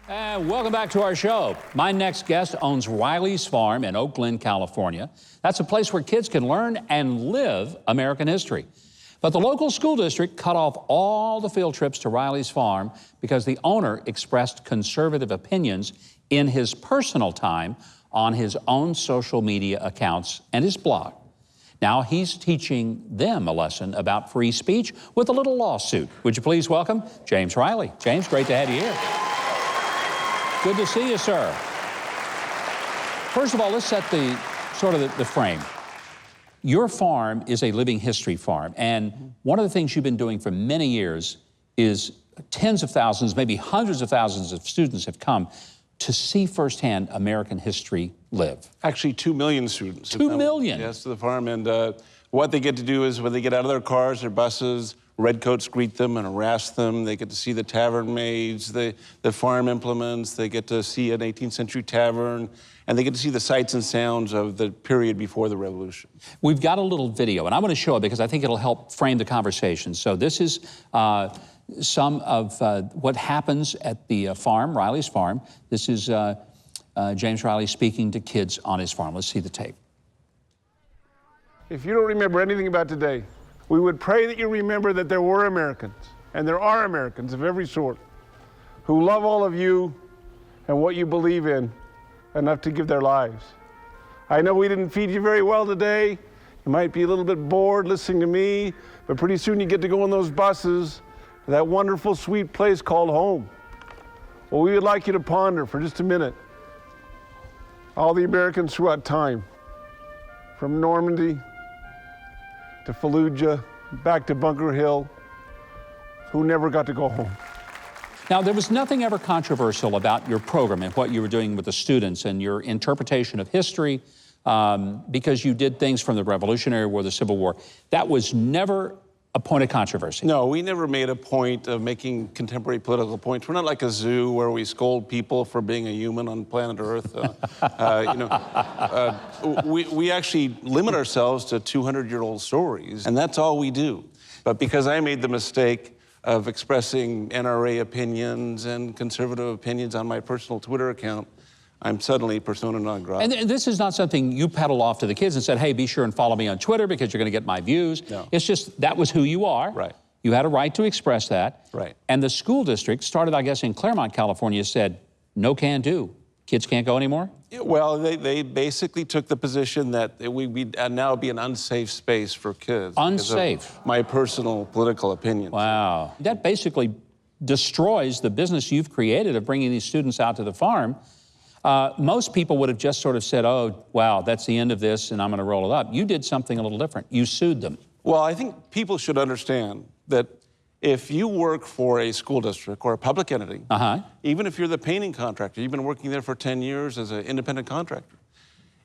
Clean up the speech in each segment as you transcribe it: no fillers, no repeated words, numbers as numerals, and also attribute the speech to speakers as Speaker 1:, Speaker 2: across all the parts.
Speaker 1: And welcome back to our show. My next guest owns Riley's Farm in Oak Glen, California. That's a place where kids can learn and live American history. But the local school district cut off all the field trips to Riley's Farm because the owner expressed conservative opinions in his personal time on his own social media accounts and his blog. Now he's teaching them a lesson about free speech with a little lawsuit. Would you please welcome James Riley. James, great to have you here. Good to see you, sir. First of all, let's set the frame. Your farm is a living history farm, and one of the things you've been doing for many years is tens of thousands, maybe hundreds of thousands of students have come to see firsthand American history live.
Speaker 2: Actually, 2 million students.
Speaker 1: 2 million?
Speaker 2: Yes, to the farm. And what they get to do is when they get out of their cars or buses, redcoats greet them and harass them. They get to see the tavern maids, the farm implements. They get to see an 18th century tavern. And they get to see the sights and sounds of the period before the Revolution.
Speaker 1: We've got a little video, and I want to show it because I think it'll help frame the conversation. So this is some of what happens at the farm, Riley's Farm. This is James Riley speaking to kids on his farm. Let's see the tape.
Speaker 3: If you don't remember anything about today, we would pray that you remember that there were Americans, and there are Americans of every sort, who love all of you and what you believe in enough to give their lives. I know we didn't feed you very well today. You might be a little bit bored listening to me, but pretty soon you get to go on those buses to that wonderful, sweet place called home. Well, we would like you to ponder for just a minute all the Americans throughout time, from Normandy to Fallujah, back to Bunker Hill, who never got to go home.
Speaker 1: Now, there was nothing ever controversial about your program and what you were doing with the students and your interpretation of history because you did things from the Revolutionary War, the Civil War. That was never a point of controversy.
Speaker 2: No, we never made a point of making contemporary political points. We're not like a zoo where we scold people for being a human on planet Earth. We actually limit ourselves to 200-year-old stories, and that's all we do. But because I made the mistake of expressing NRA opinions and conservative opinions on my personal Twitter account, I'm suddenly persona non grata.
Speaker 1: And this is not something you peddled off to the kids and said, hey, be sure and follow me on Twitter because you're going to get my views.
Speaker 2: No.
Speaker 1: It's just that was who you are.
Speaker 2: Right.
Speaker 1: You had a right to express that.
Speaker 2: Right.
Speaker 1: And the school district started, I guess, in Claremont, California, said, no can do. Kids can't go anymore?
Speaker 2: Yeah, well, they basically took the position that we'd now be an unsafe space for kids.
Speaker 1: Unsafe?
Speaker 2: My personal political opinions.
Speaker 1: Wow. That basically destroys the business you've created of bringing these students out to the farm. Most people would have just sort of said, oh, wow, that's the end of this, and I'm going to roll it up. You did something a little different. You sued them.
Speaker 2: Well, I think people should understand that if you work for a school district or a public entity, even if you're the painting contractor, you've been working there for 10 years as an independent contractor,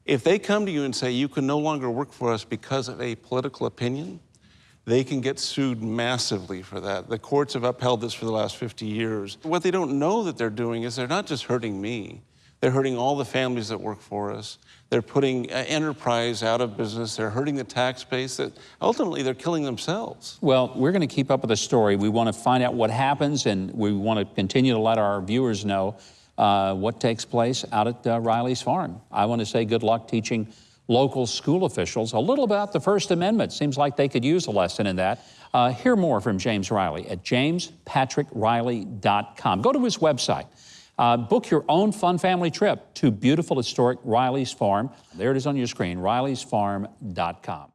Speaker 2: if they come to you and say you can no longer work for us because of a political opinion, they can get sued massively for that. The courts have upheld this for the last 50 years. What they don't know that they're doing is they're not just hurting me. They're hurting all the families that work for us. They're putting enterprise out of business. They're hurting the tax base. That ultimately, they're killing themselves.
Speaker 1: Well, we're going to keep up with the story. We want to find out what happens, and we want to continue to let our viewers know what takes place out at Riley's Farm. I want to say good luck teaching local school officials a little about the First Amendment. Seems like they could use a lesson in that. Hear more from James Riley at jamespatrickriley.com. Go to his website. Book your own fun family trip to beautiful, historic Riley's Farm. There it is on your screen, rileysfarm.com.